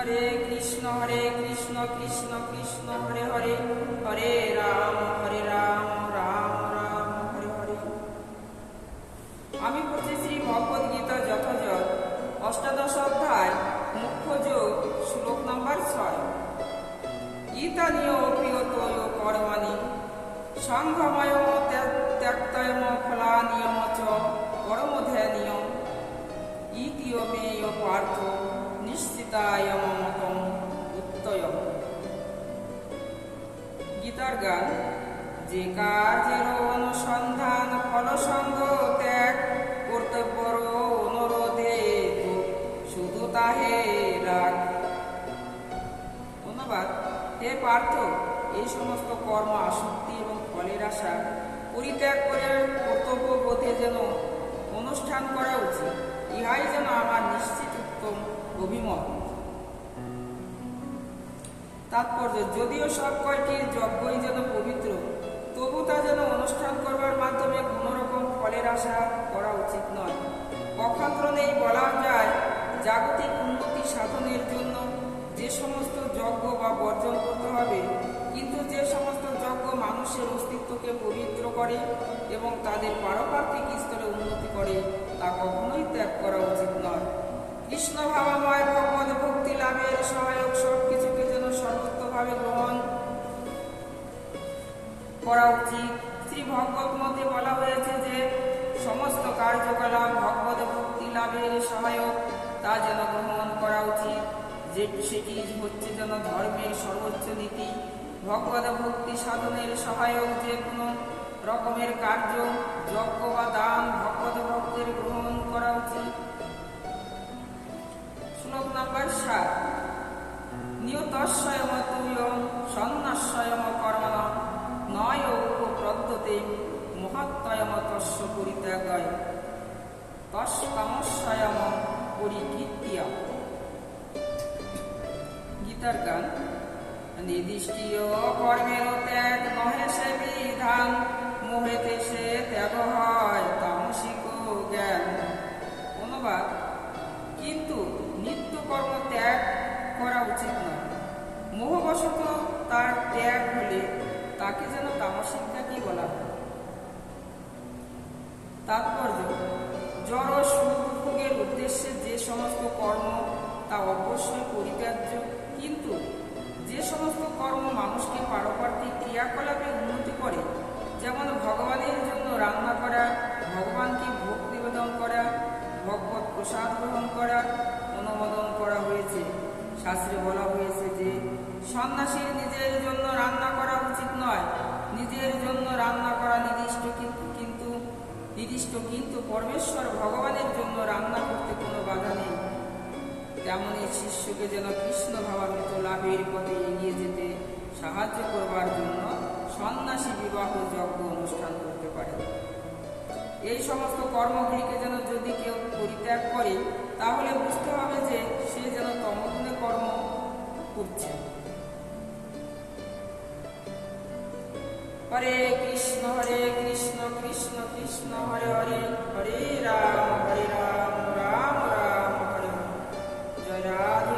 হরে কৃষ্ণ কৃষ্ণ কৃষ্ণ হরে হরে, হরে রাম রাম রাম হরে হরে। আমি পড়ছি শ্রী ভগবদ গীতা যথাযথ অষ্টাদশ অধ্যায় মুখ্য যোগ শ্লোক নম্বর 6। ইতানীয় প্রিয়তয় কর্মাণি সংঘময় ত্যাক্তয় ফলানিয়ম চ পরমধ্যানীয় ইতিয়মেয় পার্থ নিশ্চিতায় মতম উত্তয়। গীতার গান। যে কার্যের অনুসন্ধান ফলসঙ্গ ত্যাগ কর্তব্যর অনুরোধে শুধু তাহে রাগ। ধন্যবাদ। হে পার্থ, এই সমস্ত কর্ম আসক্তি এবং ফলের আশা পরিত্যাগ করে কর্তব্য বোধে যেন অনুষ্ঠান করা উচিত, ইহাই যেন আমার নিশ্চিত উত্তম অভিমত। তাৎপর্য: যদিও সব কয়টি যজ্ঞই যেন পবিত্র, তবু তা যেন অনুষ্ঠান করবার মাধ্যমে কোনো রকম ফলের আশা করা উচিত নয়। পক্ষান্তরে বলা যায়, জাগতিক উন্নতি সাধনের জন্য যে সমস্ত যজ্ঞ বা বর্জন করতে হবে, কিন্তু যে সমস্ত যজ্ঞ মানুষের অস্তিত্বকে পবিত্র করে এবং তাদের পারপার্থিক স্তরে উন্নতি করে, তা কখনোই ত্যাগ করা উচিত নয়। কৃষ্ণ ভাবাময় ভগবদ ভক্তি লাভের সহায়ক সব কিছুকে যেন সর্বোত্তভাবে গ্রহণ করা উচিত। শ্রী ভগবত মতে বলা হয়েছে যে সমস্ত কার্যকলাপ ভগবদ ভক্তি লাভের সহায়ক, তা যেন গ্রহণ করা উচিত। সেটি হচ্ছে যেন ধর্মের সর্বোচ্চ নীতি। ভগবদ ভক্তি সাধনের সহায়ক যে কোনো রকমের কার্য, যজ্ঞ বা দান ভগবদ ভক্তের গ্রহণ করা উচিত। শ্লোক নম্বর 7। নিয়তস্বয়ম তুল্যম সন্ন্যাস্বয়ম কর্মণ নয় উপপ্রদ্যতে মহাত্ময়ম তস্য পরিত্যাগায় তস্কামস্বয়ম পরিকীর্তিয়া। গীতার গান। নির্দিষ্টীয় কর্মের ত্যাগ নহে সে বিধান, মোহেতে সে ত্যাগ হয় তামসিক জ্ঞান। অনুবাদ: কিন্তু নিত্য কর্ম ত্যাগ করা উচিত নয়। মোহবশত তার ত্যাগ হলে তাকে যেন তামসিক জ্ঞানী বলা হয়। তাৎপর্য: জড় সুখভোগের উদ্দেশ্যে যে সমস্ত কর্ম, তা অবশ্যই পরিত্যাজ্য, কিন্তু যে সমস্ত কর্ম মানুষকে পারপার্থিক ক্রিয়াকলাপে উন্নতি করে, যেমন ভগবানের জন্য রান্না করা, ভগবানকে ভোগ নিবেদন করা, ভগবত প্রসাদ গ্রহণ করা, অনুমোদন করা হয়েছে। শাস্ত্রে বলা হয়েছে যে সন্ন্যাসীর নিজের জন্য রান্না করা উচিত নয়। নিজের জন্য রান্না করা নির্দিষ্ট, কিন্তু পরমেশ্বর ভগবানের জন্য রান্না করতে কোনো বাধা নেই। তেমনই শিষ্যকে যেন কৃষ্ণ ভাবামৃত লাভের পথে এগিয়ে যেতে সাহায্য করবার জন্য সন্ন্যাসী বিবাহ যজ্ঞ অনুষ্ঠান করতে পারে। এই সমস্ত কর্মগুলিকে যেন যদি কেউ পরিত্যাগ করে, তাহলে বুঝতে হবে যে সে যেন তমগুণে কর্ম করছে। হরে কৃষ্ণ কৃষ্ণ কৃষ্ণ হরে হরে, হরে রাম রাম রাম হরে হরে। জয় রাধে।